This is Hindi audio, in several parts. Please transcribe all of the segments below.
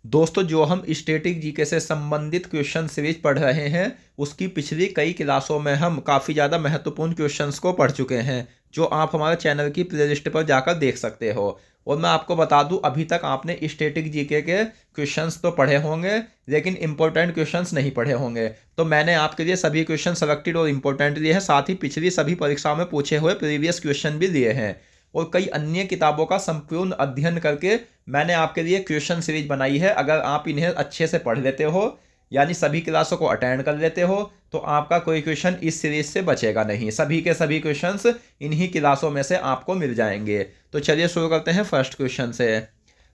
दोस्तों जो हम स्टैटिक जीके से संबंधित क्वेश्चन सीरीज पढ़ रहे हैं उसकी पिछली कई क्लासों में हम काफ़ी ज़्यादा महत्वपूर्ण क्वेश्चंस को पढ़ चुके हैं जो आप हमारे चैनल की प्लेलिस्ट पर जाकर देख सकते हो। और मैं आपको बता दूं अभी तक आपने स्टैटिक जीके के क्वेश्चंस तो पढ़े होंगे लेकिन इंपॉर्टेंट क्वेश्चंस नहीं पढ़े होंगे। तो मैंने आपके लिए सभी क्वेश्चन सेलेक्टेड और इंपॉर्टेंट लिए हैं, साथ ही पिछली सभी परीक्षाओं में पूछे हुए प्रीवियस क्वेश्चन भी लिए हैं और कई अन्य किताबों का संपूर्ण अध्ययन करके मैंने आपके लिए क्वेश्चन सीरीज बनाई है। अगर आप इन्हें अच्छे से पढ़ लेते हो यानी सभी क्लासों को अटेंड कर लेते हो तो आपका कोई क्वेश्चन इस सीरीज से बचेगा नहीं। सभी के सभी क्वेश्चंस इन्हीं क्लासों में से आपको मिल जाएंगे। तो चलिए शुरू करते हैं फर्स्ट क्वेश्चन से।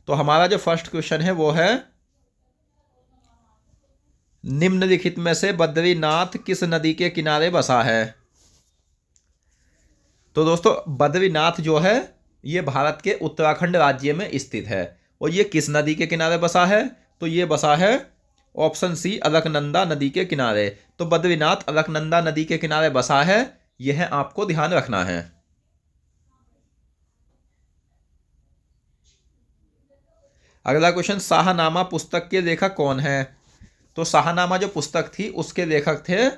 तो हमारा जो फर्स्ट क्वेश्चन है वो है, निम्नलिखित में से बद्रीनाथ किस नदी के किनारे बसा है? तो दोस्तों बद्रीनाथ जो है ये भारत के उत्तराखंड राज्य में स्थित है और ये किस नदी के किनारे बसा है? तो ये बसा है ऑप्शन सी अलकनंदा नदी के किनारे। तो बद्रीनाथ अलकनंदा नदी के किनारे बसा है, यह आपको ध्यान रखना है। अगला क्वेश्चन, शाहनामा पुस्तक के लेखक कौन है? तो शाहनामा जो पुस्तक थी उसके लेखक थे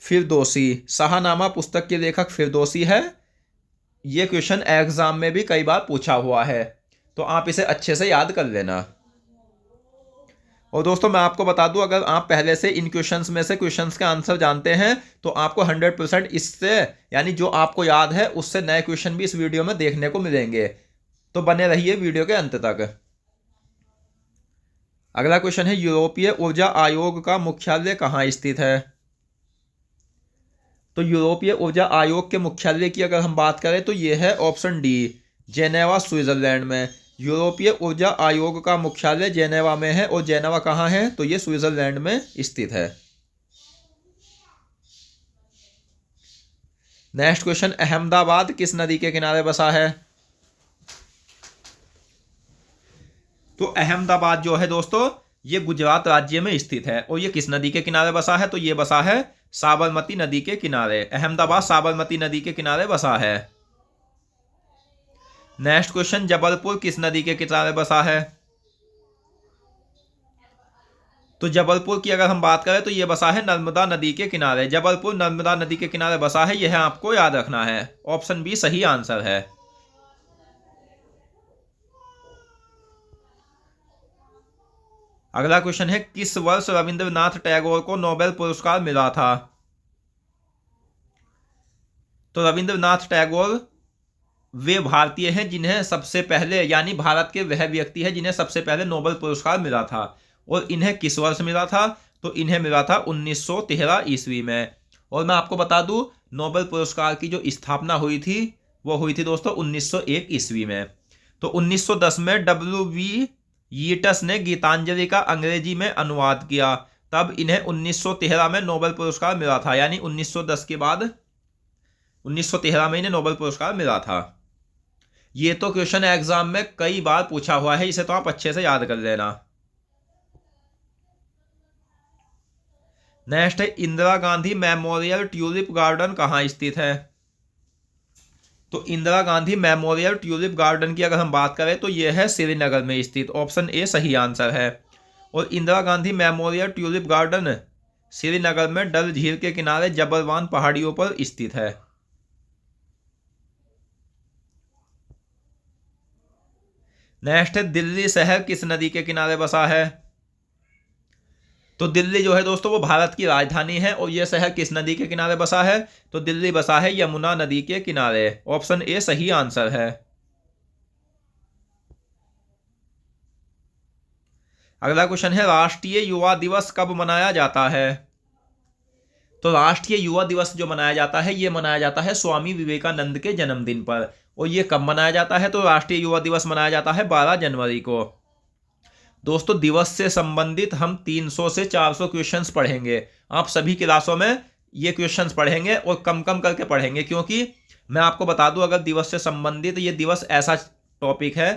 फिरदौसी। शाहनामा पुस्तक के लेखक फिरदौसी है। ये क्वेश्चन एग्जाम में भी कई बार पूछा हुआ है तो आप इसे अच्छे से याद कर लेना। और दोस्तों मैं आपको बता दूं अगर आप पहले से इन क्वेश्चंस में से क्वेश्चंस के आंसर जानते हैं तो आपको 100% इससे यानी जो आपको याद है उससे नए क्वेश्चन भी इस वीडियो में देखने को मिलेंगे। तो बने रहिए वीडियो के अंत तक। अगला क्वेश्चन है, यूरोपीय ऊर्जा आयोग का मुख्यालय कहाँ स्थित है? तो यूरोपीय ऊर्जा आयोग के मुख्यालय की अगर हम बात करें तो यह है ऑप्शन डी, जेनेवा स्विट्जरलैंड में। यूरोपीय ऊर्जा आयोग का मुख्यालय जेनेवा में है और जेनेवा कहाँ है? तो ये स्विट्जरलैंड में स्थित है। नेक्स्ट क्वेश्चन, अहमदाबाद किस नदी के किनारे बसा है? तो अहमदाबाद जो है दोस्तों ये गुजरात राज्य में स्थित है और ये किस नदी के किनारे बसा है? तो ये बसा है साबरमती नदी के किनारे। अहमदाबाद साबरमती नदी के किनारे बसा है। नेक्स्ट क्वेश्चन, जबलपुर किस नदी के किनारे बसा है? तो जबलपुर की अगर हम बात करें तो यह बसा है नर्मदा नदी के किनारे। जबलपुर नर्मदा नदी के किनारे बसा है, यह आपको याद रखना है। ऑप्शन बी सही आंसर है। अगला क्वेश्चन है, किस वर्ष रविंद्रनाथ टैगोर को नोबेल पुरस्कार मिला था? तो रविंद्रनाथ टैगोर वे भारतीय हैं जिन्हें सबसे पहले यानी भारत के वह व्यक्ति है जिन्हें सबसे पहले नोबेल पुरस्कार मिला था। और इन्हें किस वर्ष मिला था? तो इन्हें मिला था 1913 ईस्वी में। और मैं आपको बता दूं नोबेल पुरस्कार की जो स्थापना हुई थी वो हुई थी दोस्तों 1901 ईस्वी में। तो 1910 में W.V. यीटस ने गीतांजलि का अंग्रेजी में अनुवाद किया, तब इन्हें 1913 में नोबेल पुरस्कार मिला था। यानी 1910 के बाद 1913 में इन्हें नोबेल पुरस्कार मिला था। ये तो क्वेश्चन एग्जाम में कई बार पूछा हुआ है, इसे तो आप अच्छे से याद कर लेना। नेक्स्ट है, Indira Gandhi memorial tulip garden कहाँ स्थित है? तो Indira Gandhi memorial tulip garden की अगर हम बात करें तो यह है श्रीनगर में स्थित। ऑप्शन ए सही आंसर है। और Indira Gandhi memorial tulip garden Srinagar में डल झील के किनारे जबलवान पहाड़ियों पर स्थित है। नेक्स्ट है, दिल्ली शहर किस नदी के किनारे बसा है? तो दिल्ली जो है दोस्तों वो भारत की राजधानी है और यह शहर किस नदी के किनारे बसा है? तो दिल्ली बसा है यमुना नदी के किनारे। ऑप्शन ए सही आंसर है। अगला क्वेश्चन है, राष्ट्रीय युवा दिवस कब मनाया जाता है? तो राष्ट्रीय युवा दिवस जो मनाया जाता है ये मनाया जाता है स्वामी विवेकानंद के जन्मदिन पर। और ये कब मनाया जाता है? तो राष्ट्रीय युवा दिवस मनाया जाता है 12 जनवरी को। दोस्तों दिवस से संबंधित हम 300 से 400 क्वेश्चंस पढ़ेंगे। आप सभी क्लासों में ये क्वेश्चंस पढ़ेंगे और कम कम करके पढ़ेंगे, क्योंकि मैं आपको बता दूं अगर दिवस से संबंधित ये दिवस ऐसा टॉपिक है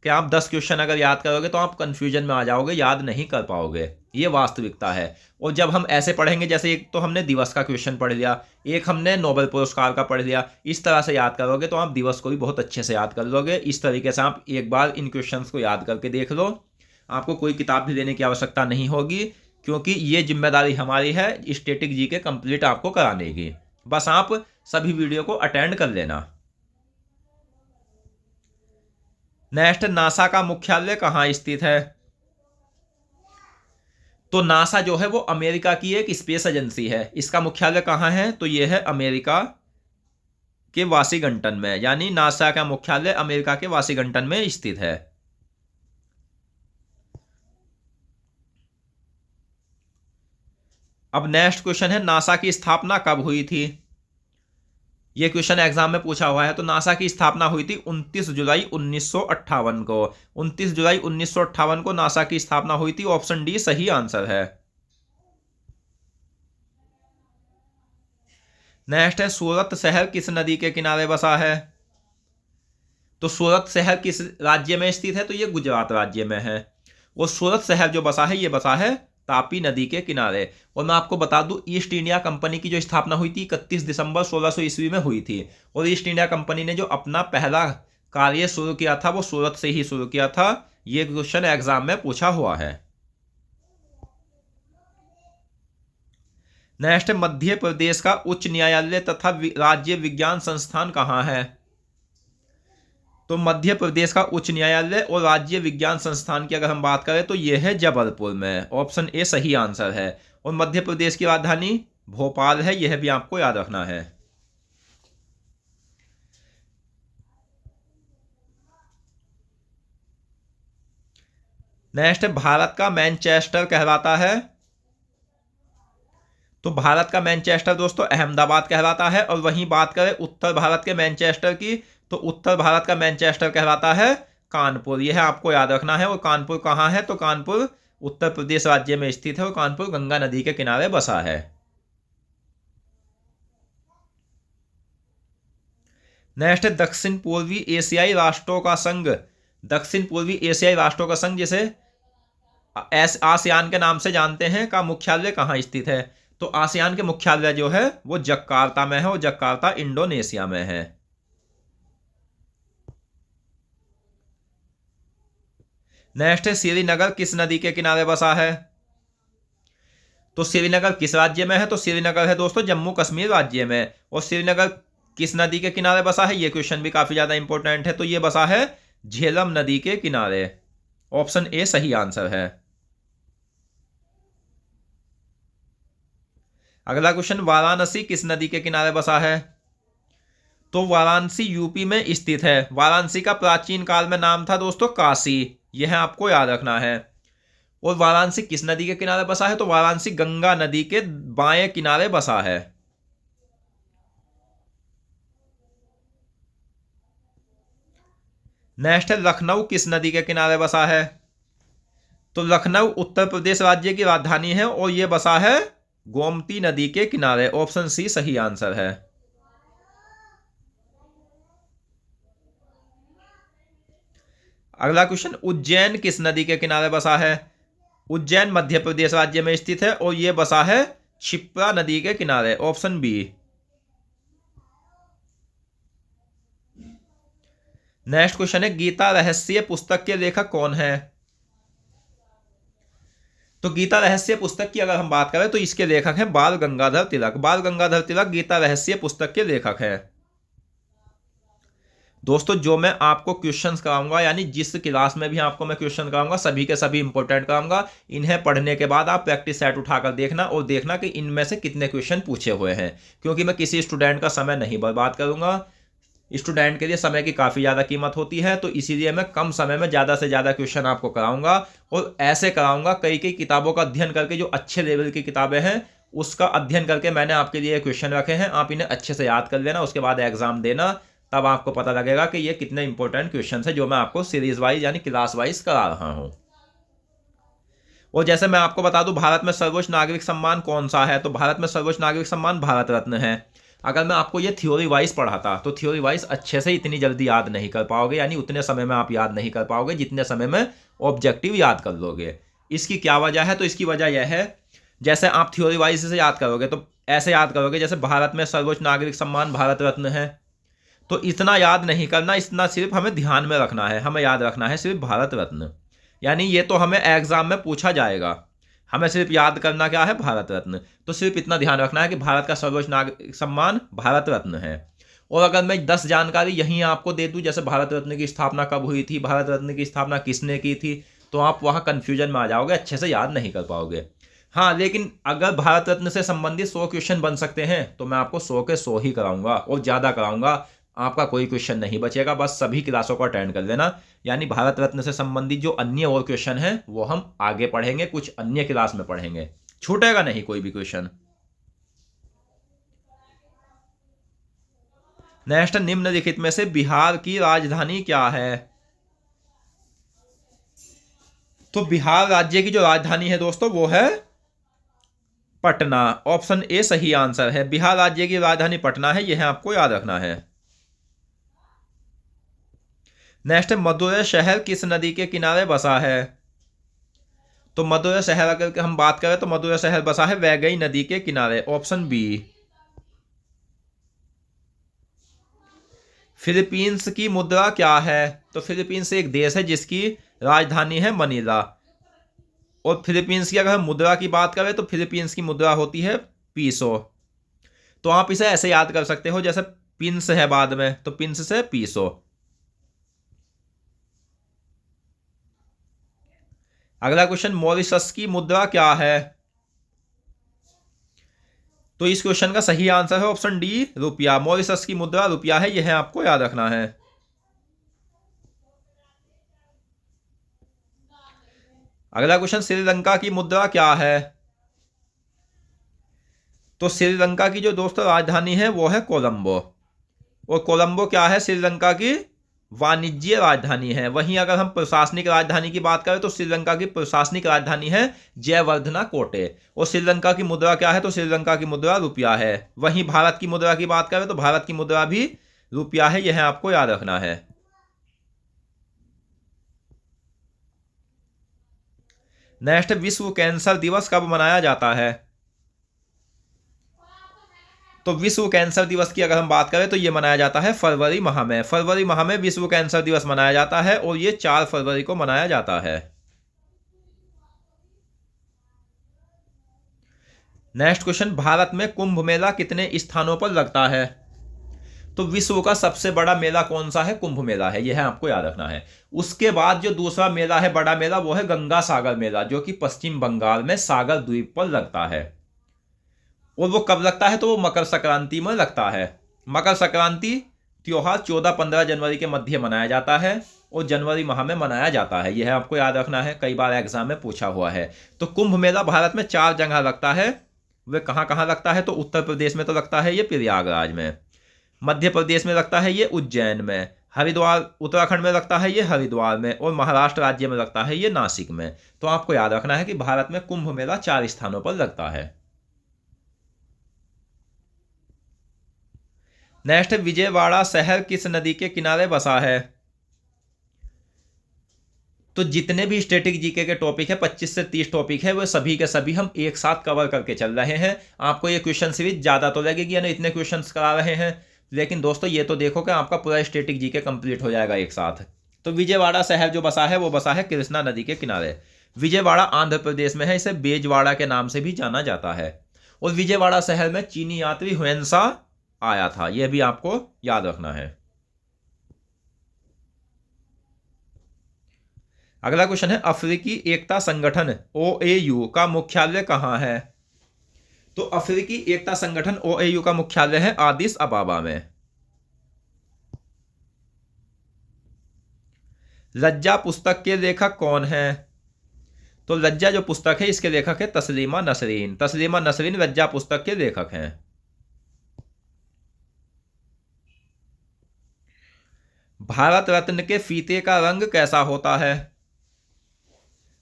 कि आप 10 क्वेश्चन अगर याद करोगे तो आप कंफ्यूजन में आ जाओगे, याद नहीं कर पाओगे। ये वास्तविकता है। और जब हम ऐसे पढ़ेंगे, जैसे एक तो हमने दिवस का क्वेश्चन पढ़ लिया, एक हमने नोबेल पुरस्कार का पढ़ लिया, इस तरह से याद करोगे तो आप दिवस को भी बहुत अच्छे से याद कर लोगे। इस तरीके से आप एक बार इन क्वेश्चंस को याद करके देख लो आपको कोई किताब भी लेने की आवश्यकता नहीं होगी, क्योंकि ये जिम्मेदारी हमारी है स्टैटिक जीके कंप्लीट आपको कराने की। बस आप सभी वीडियो को अटेंड कर लेना। नेक्स्ट, नासा का मुख्यालय कहाँ स्थित है? तो नासा जो है वो अमेरिका की एक स्पेस एजेंसी है। इसका मुख्यालय कहाँ है? तो ये है अमेरिका के वाशिंगटन में, यानी नासा का मुख्यालय अमेरिका के वाशिंगटन में स्थित है। अब नेक्स्ट क्वेश्चन है, नासा की स्थापना कब हुई थी? ये क्वेश्चन एग्जाम में पूछा हुआ है। तो नासा की स्थापना हुई थी 29 जुलाई 1958 को। 29 जुलाई 1958 को नासा की स्थापना हुई थी। ऑप्शन डी सही आंसर है। नेक्स्ट है, सूरत शहर किस नदी के किनारे बसा है? तो सूरत शहर किस राज्य में स्थित है? तो ये गुजरात राज्य में है। और सूरत शहर जो बसा है ये बसा है तापी नदी के किनारे। और मैं आपको बता दूं, ईस्ट इंडिया कंपनी की जो स्थापना हुई थी 31 दिसंबर 1600 ईस्वी में हुई थी। और ईस्ट इंडिया कंपनी ने जो अपना पहला कार्य शुरू किया था वो सूरत से ही शुरू किया था। ये क्वेश्चन एग्जाम में पूछा हुआ है। नेक्स्ट, मध्य प्रदेश का उच्च न्यायालय तथा राज्य विज्ञान संस्थान कहाँ है? तो मध्य प्रदेश का उच्च न्यायालय और राज्य विज्ञान संस्थान की अगर हम बात करें तो यह है जबलपुर में। ऑप्शन ए सही आंसर है। और मध्य प्रदेश की राजधानी भोपाल है, यह भी आपको याद रखना है। नेक्स्ट, भारत का मैनचेस्टर कहलाता है? तो भारत का मैनचेस्टर दोस्तों अहमदाबाद कहलाता है। और वहीं बात करें उत्तर भारत के मैनचेस्टर की, तो उत्तर भारत का मैनचेस्टर कहलाता है कानपुर। यह आपको याद रखना है। और कानपुर कहाँ है? तो कानपुर उत्तर प्रदेश राज्य में स्थित है और कानपुर गंगा नदी के किनारे बसा है। नेक्स्ट, दक्षिण पूर्वी एशियाई राष्ट्रों का संघ। दक्षिण पूर्वी एशियाई राष्ट्रों का संघ, जिसे आसियान के नाम से जानते हैं, का मुख्यालय कहाँ स्थित है? तो आसियान के मुख्यालय जो है वो जकार्ता में है। और जकार्ता इंडोनेशिया में है। नेक्स्ट, श्रीनगर किस नदी के किनारे बसा है? तो श्रीनगर किस राज्य में है? तो श्रीनगर है दोस्तों जम्मू कश्मीर राज्य में। और श्रीनगर किस नदी के किनारे बसा है? ये क्वेश्चन भी काफी ज्यादा इंपॉर्टेंट है। तो ये बसा है झेलम नदी के किनारे। ऑप्शन ए सही आंसर है। अगला क्वेश्चन, वाराणसी किस नदी के किनारे बसा है? तो वाराणसी यूपी में स्थित है। वाराणसी का प्राचीन काल में नाम था दोस्तों काशी। यह आपको याद रखना है। और वाराणसी किस नदी के किनारे बसा है? तो वाराणसी गंगा नदी के बाएं किनारे बसा है। नेक्स्ट है, लखनऊ किस नदी के किनारे बसा है? तो लखनऊ उत्तर प्रदेश राज्य की राजधानी है और यह बसा है गोमती नदी के किनारे। ऑप्शन सी सही आंसर है। अगला क्वेश्चन, उज्जैन किस नदी के किनारे बसा है? उज्जैन मध्य प्रदेश राज्य में स्थित है और यह बसा है क्षिप्रा नदी के किनारे। Option B. नेक्स्ट क्वेश्चन है, गीता रहस्य पुस्तक के लेखक कौन है? तो गीता रहस्य पुस्तक की अगर हम बात करें तो इसके लेखक हैं बाल गंगाधर तिलक। बाल गंगाधर तिलक गीता रहस्य पुस्तक के लेखक हैं। दोस्तों, जो मैं आपको क्वेश्चंस कराऊंगा, यानी जिस क्लास में भी आपको मैं क्वेश्चन कराऊंगा, सभी के सभी इंपॉर्टेंट कराऊंगा। इन्हें पढ़ने के बाद आप प्रैक्टिस सेट उठाकर देखना और देखना कि इनमें से कितने क्वेश्चन पूछे हुए हैं, क्योंकि मैं किसी स्टूडेंट का समय नहीं बर्बाद करूंगा। स्टूडेंट के लिए समय की काफ़ी ज़्यादा कीमत होती है, तो इसीलिए मैं कम समय में ज़्यादा से ज़्यादा क्वेश्चन आपको कराऊंगा। और ऐसे कराऊंगा कई कई किताबों का अध्ययन करके, जो अच्छे लेवल की किताबें हैं उसका अध्ययन करके मैंने आपके लिए क्वेश्चन रखे हैं। आप इन्हें अच्छे से याद कर लेना, उसके बाद एग्जाम देना, तब आपको पता लगेगा कि ये कितने इंपॉर्टेंट क्वेश्चन है जो मैं आपको सीरीज वाइज यानी क्लास वाइज करा रहा हूँ। और जैसे मैं आपको बता दूं, भारत में सर्वोच्च नागरिक सम्मान कौन सा है? तो भारत में सर्वोच्च नागरिक सम्मान भारत रत्न है। अगर मैं आपको ये थ्योरी वाइज पढ़ाता तो थ्योरी वाइज अच्छे से इतनी जल्दी याद नहीं कर पाओगे, यानी उतने समय में आप याद नहीं कर पाओगे जितने समय में ऑब्जेक्टिव याद कर लोगे। इसकी क्या वजह है? तो इसकी वजह यह है, जैसे आप थ्योरी वाइज से याद करोगे तो ऐसे याद करोगे जैसे भारत में सर्वोच्च नागरिक सम्मान भारत रत्न है, तो इतना याद नहीं करना, इतना सिर्फ हमें ध्यान में रखना है, हमें याद रखना है सिर्फ भारत रत्न। यानी ये तो हमें एग्जाम में पूछा जाएगा। हमें सिर्फ याद करना क्या है, भारत रत्न। तो सिर्फ इतना ध्यान रखना है कि भारत का सर्वोच्च नागरिक सम्मान भारत रत्न है। और अगर मैं 10 जानकारी यहीं आपको दे दूं, जैसे भारत रत्न की स्थापना कब हुई थी, भारत रत्न की स्थापना किसने की थी, तो आप वहां कंफ्यूजन में आ जाओगे, अच्छे से याद नहीं कर पाओगे। हाँ, लेकिन अगर भारत रत्न से संबंधित 100 क्वेश्चन बन सकते हैं तो मैं आपको 100 के 100 ही कराऊंगा और ज़्यादा कराऊंगा। आपका कोई क्वेश्चन नहीं बचेगा, बस सभी क्लासों को अटेंड कर लेना। यानी भारत रत्न से संबंधित जो अन्य और क्वेश्चन हैं वो हम आगे पढ़ेंगे, कुछ अन्य क्लास में पढ़ेंगे, छूटेगा नहीं कोई भी क्वेश्चन। नेक्स्ट, निम्नलिखित में से बिहार की राजधानी क्या है? तो बिहार राज्य की जो राजधानी है दोस्तों वो है पटना। ऑप्शन ए सही आंसर है। बिहार राज्य की राजधानी पटना है, यह आपको याद रखना है। नेक्स्ट, मदुरै शहर किस नदी के किनारे बसा है? तो मदुरै शहर अगर हम बात करें तो मदुरै शहर बसा है वैगई नदी के किनारे। Option B. फिलीपींस की मुद्रा क्या है? तो फिलीपींस एक देश है जिसकी राजधानी है मनीला। और फिलीपींस की अगर हम मुद्रा की बात करें तो फिलीपींस की मुद्रा होती है पीसो। तो आप इसे ऐसे याद कर सकते हो, जैसे पिंस है बाद में, तो पिंस से पीसो। अगला क्वेश्चन, मॉरिशस की मुद्रा क्या है? तो इस क्वेश्चन का सही आंसर है ऑप्शन डी, रुपया। मॉरिशस की मुद्रा रुपया है, यह आपको याद रखना है। अगला क्वेश्चन, श्रीलंका की मुद्रा क्या है? तो श्रीलंका की जो दोस्तों राजधानी है वो है कोलंबो। और कोलंबो क्या है, श्रीलंका की वाणिज्य राजधानी है। वहीं अगर हम प्रशासनिक राजधानी की बात करें तो श्रीलंका की प्रशासनिक राजधानी है जयवर्धना कोटे। और श्रीलंका की मुद्रा क्या है? तो श्रीलंका की मुद्रा रुपया है। वहीं भारत की मुद्रा की बात करें तो भारत की मुद्रा भी रुपया है, यह आपको याद रखना है। नेक्स्ट, विश्व कैंसर दिवस कब मनाया जाता है? तो विश्व कैंसर दिवस की अगर हम बात करें तो यह मनाया जाता है फरवरी माह में। फरवरी माह में विश्व कैंसर दिवस मनाया जाता है और यह 4 फरवरी को मनाया जाता है। नेक्स्ट क्वेश्चन, भारत में कुंभ मेला कितने स्थानों पर लगता है? तो विश्व का सबसे बड़ा मेला कौन सा है? कुंभ मेला है, यह आपको याद रखना है। उसके बाद जो दूसरा मेला है, बड़ा मेला, वो है गंगा सागर मेला, जो कि पश्चिम बंगाल में सागर द्वीप पर लगता है। और वो कब लगता है? तो वो मकर संक्रांति में लगता है। मकर संक्रांति त्योहार 14-15 जनवरी के मध्य मनाया जाता है और जनवरी माह में मनाया जाता है, यह आपको याद रखना है, कई बार एग्जाम में पूछा हुआ है। तो कुंभ मेला भारत में 4 जगह लगता है। वे कहाँ कहाँ लगता है? तो उत्तर प्रदेश में तो लगता है ये प्रयागराज में, मध्य प्रदेश में लगता है ये उज्जैन में, हरिद्वार उत्तराखंड में लगता है ये हरिद्वार में, और महाराष्ट्र राज्य में लगता है ये नासिक में। तो आपको याद रखना है कि भारत में कुंभ मेला 4 स्थानों पर लगता है। नेक्स्ट, विजयवाड़ा शहर किस नदी के किनारे बसा है? तो जितने भी स्टैटिक जीके के टॉपिक है, 25 से 30 टॉपिक है, वो सभी के सभी हम एक साथ कवर करके चल रहे हैं। आपको ये क्वेश्चन सीरीज ज़्यादा तो लगेगी, यानी इतने क्वेश्चंस करा रहे हैं, लेकिन दोस्तों ये तो देखो कि आपका पूरा स्टैटिक जीके कंप्लीट हो जाएगा एक साथ। तो विजयवाड़ा शहर जो बसा है वो बसा है कृष्णा नदी के किनारे। विजयवाड़ा आंध्र प्रदेश में है, इसे बेजवाड़ा के नाम से भी जाना जाता है। और विजयवाड़ा शहर में चीनी यात्री हुएंसा आया था, यह भी आपको याद रखना है। अगला क्वेश्चन है, अफ्रीकी एकता संगठन OAU का मुख्यालय कहां है? तो अफ्रीकी एकता संगठन OAU का मुख्यालय है आदिस अबाबा में। लज्जा पुस्तक के लेखक कौन है? तो लज्जा जो पुस्तक है इसके लेखक है तस्लीमा नसरीन। तस्लीमा नसरीन लज्जा पुस्तक के लेखक हैं। भारत रत्न के फीते का रंग कैसा होता है?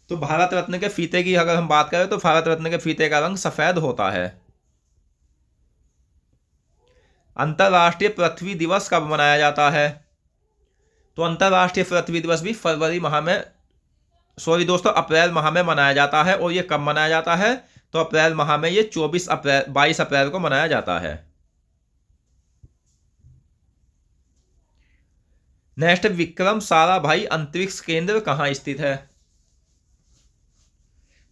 तो भारत रत्न के फीते की अगर हम बात करें तो भारत रत्न के फीते का रंग सफेद होता है। अंतरराष्ट्रीय पृथ्वी दिवस कब मनाया जाता है? तो अंतरराष्ट्रीय पृथ्वी दिवस भी फरवरी माह में, सॉरी दोस्तों, अप्रैल माह में मनाया जाता है। और ये कब मनाया जाता है? तो अप्रैल माह में ये 22 अप्रैल को मनाया जाता है। नेक्स्ट, विक्रम साराभाई अंतरिक्ष केंद्र कहाँ स्थित है?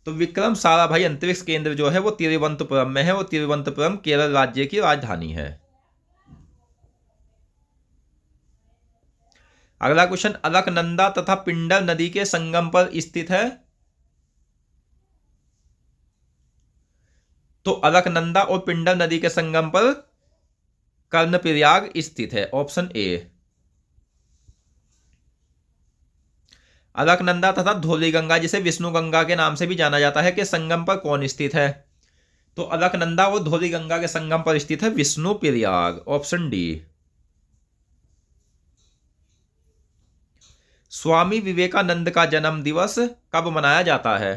तो विक्रम साराभाई अंतरिक्ष केंद्र जो है वो तिरुवनंतपुरम में है, और तिरुवनंतपुरम केरल राज्य की राजधानी है। अगला क्वेश्चन, अलकनंदा तथा पिंडर नदी के संगम पर स्थित है। तो अलकनंदा और पिंडर नदी के संगम पर कर्णप्रयाग स्थित है, ऑप्शन ए। अलकनंदा तथा धौलीगंगा, जिसे विष्णु गंगा के नाम से भी जाना जाता है, के संगम पर कौन स्थित है। तो अलकनंदा और धौलीगंगा के संगम पर स्थित है विष्णुप्रयाग, ऑप्शन डी। स्वामी विवेकानंद का जन्म दिवस कब मनाया जाता है।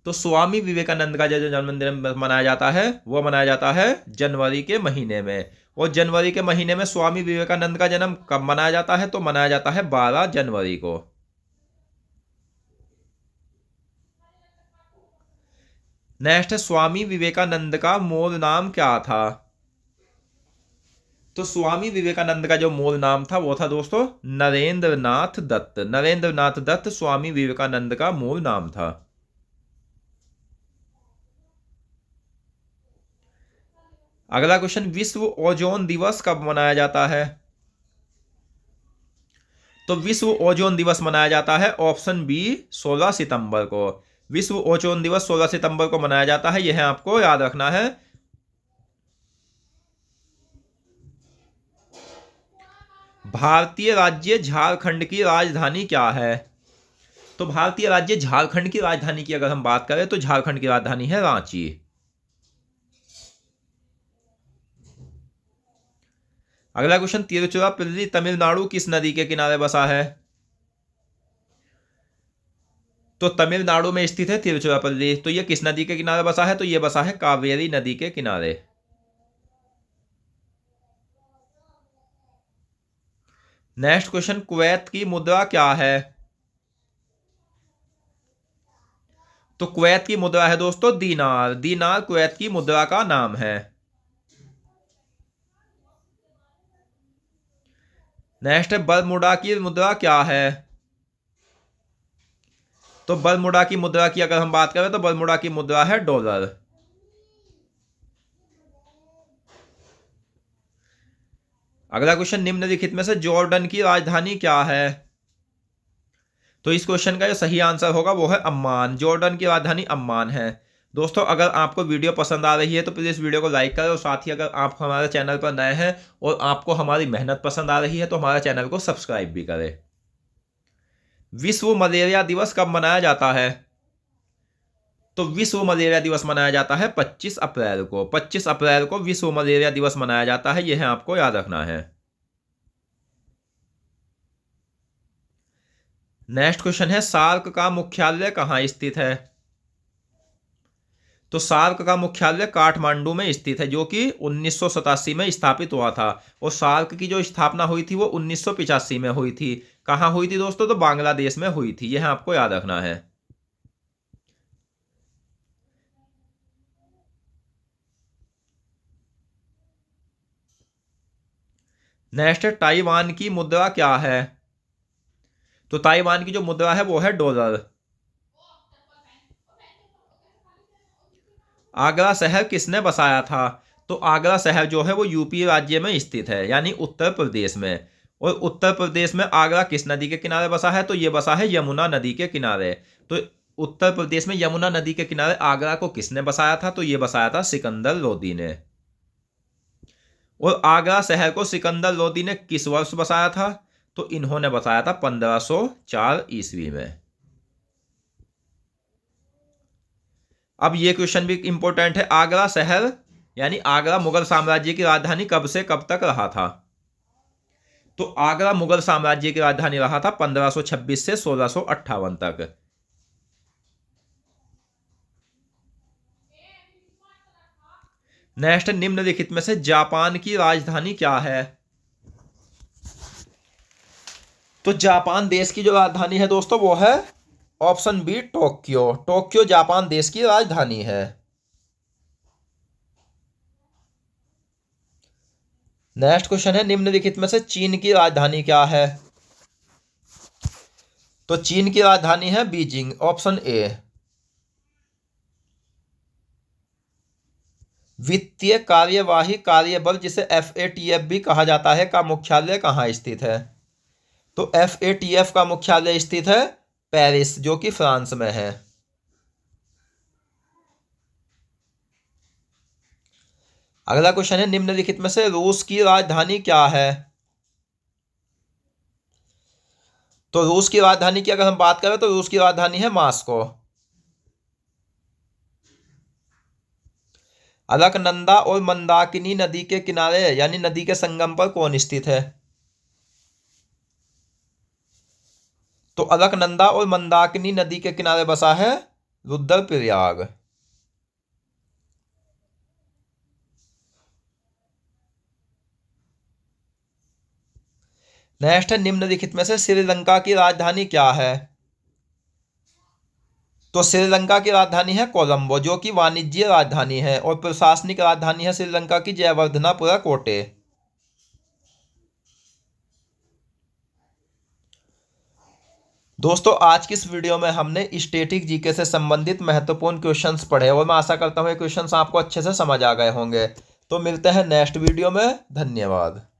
तो स्वामी विवेकानंद का जो जन्मदिन मनाया जाता है वो मनाया जाता है जनवरी के महीने में। और जनवरी के महीने में स्वामी विवेकानंद का जन्म कब मनाया जाता है, तो मनाया जाता है 12 जनवरी को। नेक्स्ट है, स्वामी विवेकानंद का मूल नाम क्या था। तो स्वामी विवेकानंद का जो मूल नाम था वो था दोस्तों नरेंद्र नाथ दत्त। नरेंद्र नाथ दत्त स्वामी विवेकानंद का मूल नाम था। अगला क्वेश्चन, विश्व ओजोन दिवस कब मनाया जाता है। तो विश्व ओजोन दिवस मनाया जाता है, ऑप्शन बी, 16 सितंबर को। विश्व ओजोन दिवस 16 सितंबर को मनाया जाता है, यह आपको याद रखना है। भारतीय राज्य झारखंड की राजधानी क्या है। तो भारतीय राज्य झारखंड की राजधानी की अगर हम बात करें तो झारखंड की राजधानी है रांची। अगला क्वेश्चन, तिरुचिरापल्ली तमिलनाडु किस नदी के किनारे बसा है। तो तमिलनाडु में स्थित है तिरुचिरापल्ली। तो यह किस नदी के किनारे बसा है, तो यह बसा है कावेरी नदी के किनारे। नेक्स्ट क्वेश्चन, कुवैत की मुद्रा क्या है। तो कुवैत की मुद्रा है दोस्तों दीनार। दीनार कुवैत की मुद्रा का नाम है। नेक्स्ट है, बरमुडा की मुद्रा क्या है। तो बरमुडा की मुद्रा की अगर हम बात करें तो बरमुडा की मुद्रा है डॉलर। अगला क्वेश्चन, निम्नलिखित में से जॉर्डन की राजधानी क्या है। तो इस क्वेश्चन का जो सही आंसर होगा वो है अम्मान। जॉर्डन की राजधानी अम्मान है। दोस्तों, अगर आपको वीडियो पसंद आ रही है तो प्लीज़ इस वीडियो को लाइक करें, और साथ ही अगर आप हमारे चैनल पर नए हैं और आपको हमारी मेहनत पसंद आ रही है तो हमारे चैनल को सब्सक्राइब भी करें। विश्व मलेरिया दिवस कब मनाया जाता है। तो विश्व मलेरिया दिवस मनाया जाता है 25 अप्रैल को। 25 अप्रैल को विश्व मलेरिया दिवस मनाया जाता है, यह आपको याद रखना है। नेक्स्ट क्वेश्चन है, सार्क का मुख्यालय कहाँ स्थित है। तो सार्क का मुख्यालय काठमांडू में स्थित है, जो कि 1987 में स्थापित हुआ था। और सार्क की जो स्थापना हुई थी वो 1985 में हुई थी। कहाँ हुई थी दोस्तों, तो बांग्लादेश में हुई थी, यह आपको याद रखना है। नेक्स्ट, ताइवान की मुद्रा क्या है। तो ताइवान की जो मुद्रा है वो है डॉलर। आगरा शहर किसने बसाया था। तो आगरा शहर जो है वो यूपी राज्य में स्थित है, यानी उत्तर प्रदेश में। और उत्तर प्रदेश में आगरा किस नदी के किनारे बसा है, तो ये बसा है यमुना नदी के किनारे। तो उत्तर प्रदेश में यमुना नदी के किनारे आगरा को किसने बसाया था, तो ये बसाया था सिकंदर लोदी ने। और आगरा शहर को सिकंदर लोदी ने किस वर्ष बसाया था, तो इन्होंने बसाया था 1504 ईस्वी में। अब ये क्वेश्चन भी इंपॉर्टेंट है, आगरा शहर यानी आगरा मुगल साम्राज्य की राजधानी कब से कब तक रहा था। तो आगरा मुगल साम्राज्य की राजधानी रहा था 1526 से 1658 तक। नेक्स्ट, निम्नलिखित में से जापान की राजधानी क्या है। तो जापान देश की जो राजधानी है दोस्तों वो है option B, Tokyo. Tokyo Japan देश की राजधानी है। नेक्स्ट क्वेश्चन है, निम्नलिखित में से चीन की राजधानी क्या है। तो चीन की राजधानी है बीजिंग, ऑप्शन ए। वित्तीय कार्यवाही कार्यबल, जिसे FATF भी कहा जाता है, का मुख्यालय कहाँ स्थित है? तो FATF का मुख्यालय स्थित है पेरिस, जो कि फ्रांस में है। अगला क्वेश्चन है, निम्नलिखित में से रूस की राजधानी क्या है? तो रूस की राजधानी की अगर हम बात करें तो रूस की राजधानी है मॉस्को। अलकनंदा और मंदाकिनी नदी के किनारे यानी नदी के संगम पर कौन स्थित है? तो अलकनंदा और मंदाकिनी नदी के किनारे बसा है रुद्रप्रयाग। नेक्स्ट है, निम्नलिखित में से श्रीलंका की राजधानी क्या है? तो श्रीलंका की राजधानी है कोलंबो, जो कि वाणिज्य राजधानी है, और प्रशासनिक राजधानी है श्रीलंका की जयवर्धनापुरा कोटे। दोस्तों, आज की इस वीडियो में हमने स्टैटिक जीके से संबंधित महत्वपूर्ण क्वेश्चंस पढ़े और मैं आशा करता हूँ ये क्वेश्चंस आपको अच्छे से समझ आ गए होंगे। तो मिलते हैं नेक्स्ट वीडियो में। धन्यवाद।